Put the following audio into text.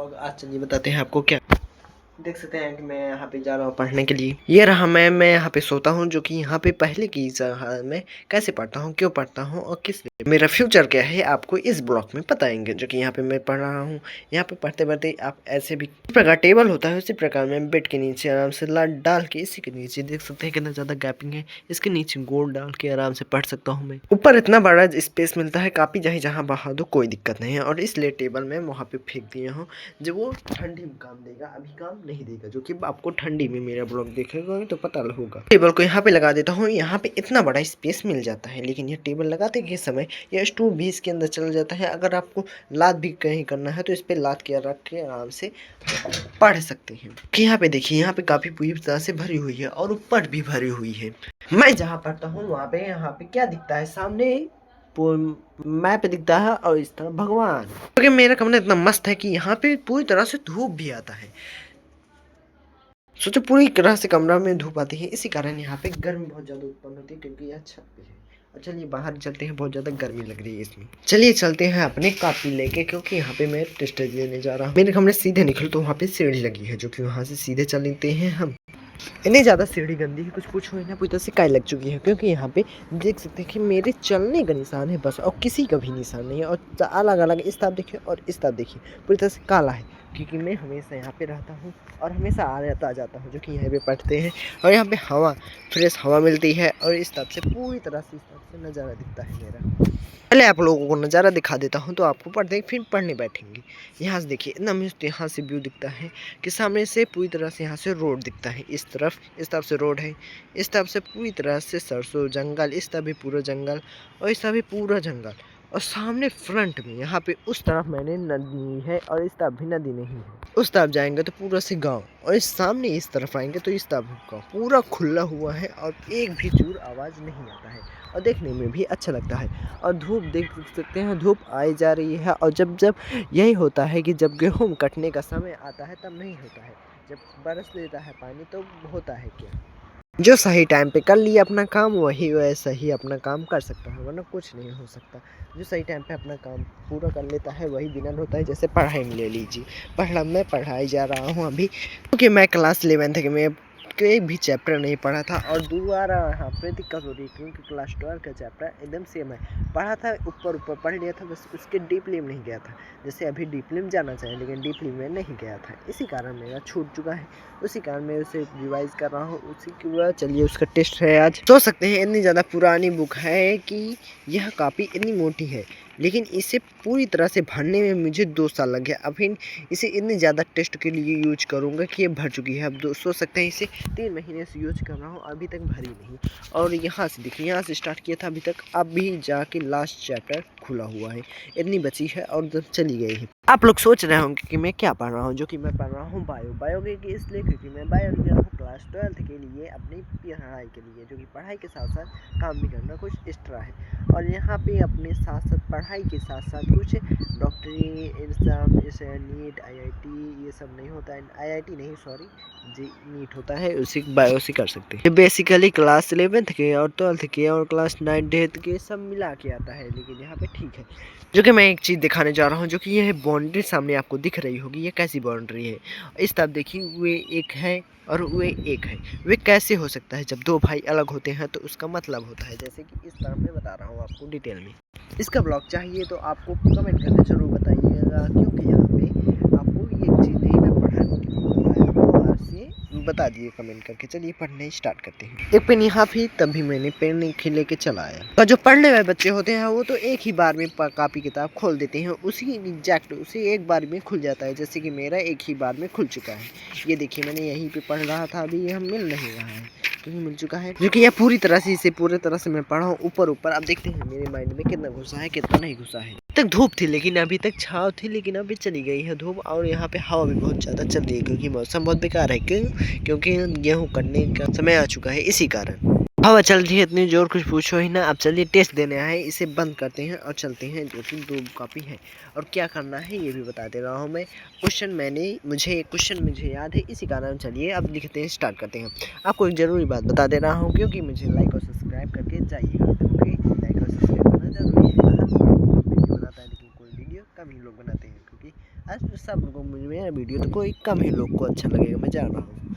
Blog. आज चलिए बताते हैं आपको क्या। देख सकते हैं कि मैं यहाँ पे जा रहा हूँ पढ़ने के लिए। ये रहा मैं यहाँ पे सोता हूँ, जो कि यहाँ पे पहले की जगह में कैसे पढ़ता हूँ, क्यों पढ़ता हूँ और किस लिए, मेरा फ्यूचर क्या है, आपको इस ब्लॉग में बताएंगे। जो कि यहाँ पे मैं पढ़ रहा हूँ। यहाँ पे पढ़ते पढ़ते आप ऐसे भी इस प्रकार टेबल होता है, उसी प्रकार मैं बेड के नीचे आराम से लाट डाल के इसी के नीचे देख सकते हैं कितना ज़्यादा गैपिंग है। इसके नीचे गोल डाल के आराम से पढ़ सकता हूँ मैं। ऊपर इतना बड़ा स्पेस मिलता है, कापी चाहे जहाँ बहा दो कोई दिक्कत नहीं है। और इसलिए टेबल में वहाँ पे फेंक दिया हूँ, जो वो ठंडी में काम देगा, अभी काम नहीं देगा। जो कि आपको ठंडी में मेरा ब्लॉग देखेगा तो पता होगा। टेबल को यहाँ पे लगा देता हूँ। यहाँ पे इतना बड़ा स्पेस मिल जाता है, लेकिन ये टेबल लगाते के समय यह स्टूल भी इसके अंदर चल जाता है। अगर आपको लात भी कहीं करना है तो इस पे लात के रख के आराम से पढ़ सकते हैं। कि यहाँ पे देखिए, यहाँ पे काफी पूरी तरह से भरी हुई है और ऊपर भी भरी हुई है। मैं जहाँ पढ़ता हूँ वहाँ पे यहाँ पे क्या दिखता है, सामने मैप दिखता है और इस तरह भगवान। क्योंकि मेरा कमरा इतना मस्त है कि यहाँ पे पूरी तरह से धूप भी आता है। सोचो पूरी तरह से कमरा में धूप आती है, इसी कारण यहाँ पे गर्मी बहुत ज़्यादा उत्पन्न होती है, क्योंकि यह छत पे है। और चलिए बाहर चलते हैं, बहुत ज़्यादा गर्मी लग रही है इसमें। चलिए चलते हैं अपने कॉपी लेके, क्योंकि यहाँ पे मैं टेस्ट देने जा रहा हूँ। मेरे कमरे सीधे निकलो तो वहाँ पे सीढ़ी लगी है, जो कि वहाँ से सीधे चलते हैं हम। इतनी ज़्यादा सीढ़ी गंदी है, कुछ पूछो ही ना, पूरी तरह से काई लग चुकी है। क्योंकि यहाँ पे देख सकते हैं कि मेरे चलने का निशान है बस, और किसी का भी निशान नहीं है। और अलग अलग इस तरफ देखिए और इस तरफ देखिए, पूरी तरह से काला है। क्योंकि मैं हमेशा यहाँ पे रहता हूँ और हमेशा आ जाता हूँ, जो कि यहाँ पे पढ़ते हैं। और यहाँ पे हवा, फ्रेश हवा मिलती है। और इस तरफ से पूरी तरह से इस तरफ से नज़ारा दिखता है मेरा। पहले आप लोगों को नज़ारा दिखा देता हूँ तो आपको पढ़ते फिर पढ़ने बैठेंगे। यहाँ से देखिए इतना मस्त यहाँ से व्यू दिखता है कि सामने से पूरी तरह से यहाँ से रोड दिखता है। इस तरफ से रोड है, इस तरफ से पूरी तरह से सरसों जंगल, इस तरफ भी पूरा जंगल और इस तरफ भी पूरा जंगल। और सामने फ्रंट में यहाँ पे उस तरफ मैंने नदी है और इस तरफ भी नदी नहीं है। उस तरफ जाएंगे तो पूरा से गांव, और इस सामने इस तरफ आएंगे तो इस तरफ गांव पूरा खुला हुआ है और एक भी चूर आवाज़ नहीं आता है और देखने में भी अच्छा लगता है। और धूप देख सकते हैं, धूप आई जा रही है। और जब जब यही होता है कि जब गेहूँ कटने का समय आता है तब नहीं होता है, जब बरस लेता है पानी तो होता है क्या, जो सही टाइम पे कर लिया अपना काम वही वैसा ही अपना काम कर सकता है, वरना कुछ नहीं हो सकता। जो सही टाइम पे अपना काम पूरा कर लेता है वही विनर होता है। जैसे पढ़ाई में ले लीजिए, मैं पढ़ाई जा रहा हूँ अभी, क्योंकि मैं क्लास 11 के में एक भी चैप्टर नहीं पढ़ा था। और दोबारा यहाँ पे दिक्कत हो रही है, क्योंकि क्लास 12 का चैप्टर एकदम सेम है। पढ़ा था, ऊपर पढ़ लिया था बस, उसके डीपली में नहीं गया था। जैसे अभी डीपली में जाना चाहिए, लेकिन डीपली में नहीं गया था, इसी कारण मेरा छूट चुका है। उसी कारण मैं उसे रिवाइज कर रहा हूँ। उसी की वजह चलिए उसका टेस्ट है आज। सोच सकते हैं इतनी ज़्यादा पुरानी बुक है कि यह कापी इतनी मोटी है, लेकिन इसे पूरी तरह से भरने में मुझे 2 साल लग गया। अभी इसे इतनी ज़्यादा टेस्ट के लिए यूज करूँगा कि ये भर चुकी है। अब सोच सकते हैं इसे 3 महीने से यूज कर रहा हूँ, अभी तक भरी नहीं। और यहाँ से देखिए, यहाँ से स्टार्ट किया था अभी तक, अभी जाके लास्ट चैप्टर खुला हुआ है, इतनी बची है और जब चली गई है। आप लोग सोच रहे होंगे कि मैं क्या पढ़ रहा हूँ, जो कि मैं पढ़ रहा हूँ बायो के इसलिए, क्योंकि मैं बायो लिया हूँ क्लास 12 के लिए, अपनी पढ़ाई के लिए, जो कि पढ़ाई के साथ साथ काम भी करना कुछ एक्स्ट्रा है। और यहाँ पे अपने साथ साथ पढ़ाई के साथ साथ कुछ डॉक्टरी एग्ज़ाम जैसे नीट IIT ये सब नहीं होता है, IIT नहीं सॉरी जी नीट होता है, उसी बायो से कर सकते हैं। बेसिकली क्लास 11 के और 12 के और क्लास 9 10 के सब मिला के आता है, लेकिन यहाँ पे ठीक है। जो कि मैं एक चीज़ दिखाने जा रहा हूँ, जो कि यह बाउंड्री सामने आपको दिख रही होगी, ये कैसी बाउंड्री है। इस तरफ देखिए, वे एक है और वे एक है। वे कैसे हो सकता है, जब 2 भाई अलग होते हैं तो उसका मतलब होता है, जैसे कि इस तरह मैं बता रहा हूँ आपको डिटेल में। इसका ब्लॉग चाहिए तो आपको कमेंट करके ज़रूर बताइएगा, क्योंकि यहाँ पे आपको ये चीज़ नहीं मैं पढ़ाने के लिए बताया हूँ, आपसे बता दिए कमेंट करके। चलिए पढ़ने स्टार्ट करते हैं। एक पेन यहाँ थी, तभी मैंने पेन लेके चला आया। और जो पढ़ने वाले बच्चे होते हैं वो तो एक ही बार में कापी किताब खोल देते हैं, उसी एग्जैक्ट उसी एक बार में खुल जाता है, जैसे कि मेरा एक ही बार में खुल चुका है। ये देखिए, मैंने यहीं पे पढ़ रहा था, अभी यह मिल नहीं रहा है, क्योंकि मिल चुका है। जो कि यह पूरी तरह से इसे पूरी तरह से मैं पढ़ा हूँ ऊपर। अब देखते हैं मेरे माइंड में कितना घुसा है कितना नहीं घुसा है। तक धूप थी, लेकिन अभी तक छाँव थी, लेकिन अभी चली गई है धूप। और यहाँ पे हवा भी बहुत ज़्यादा चल रही है, क्योंकि मौसम बहुत बेकार है। क्योंकि गेहूँ कटने का समय आ चुका है, इसी कारण हवा चल रही है इतनी जोर, कुछ पूछो ही ना। अब चलिए टेस्ट देने आए, इसे बंद करते हैं और चलते हैं, जो कि 2 कॉपी है। और क्या करना है ये भी बता दे रहा हूँ मैं। क्वेश्चन मुझे याद है, इसी कारण चलिए अब लिखते हैं, स्टार्ट करते हैं। आपको एक ज़रूरी बात बता दे रहा हूँ, क्योंकि मुझे लाइक और सब्सक्राइब करके जाइएगा, क्योंकि लाइक और सब्सक्राइब करना जरूरी है। हर वीडियो बनाता है, लेकिन कोई वीडियो कम ही लोग बनाते हैं, क्योंकि आज सब लोगों को मेरा वीडियो तो कोई कम ही लोग को अच्छा लगेगा, मैं जान रहा हूँ।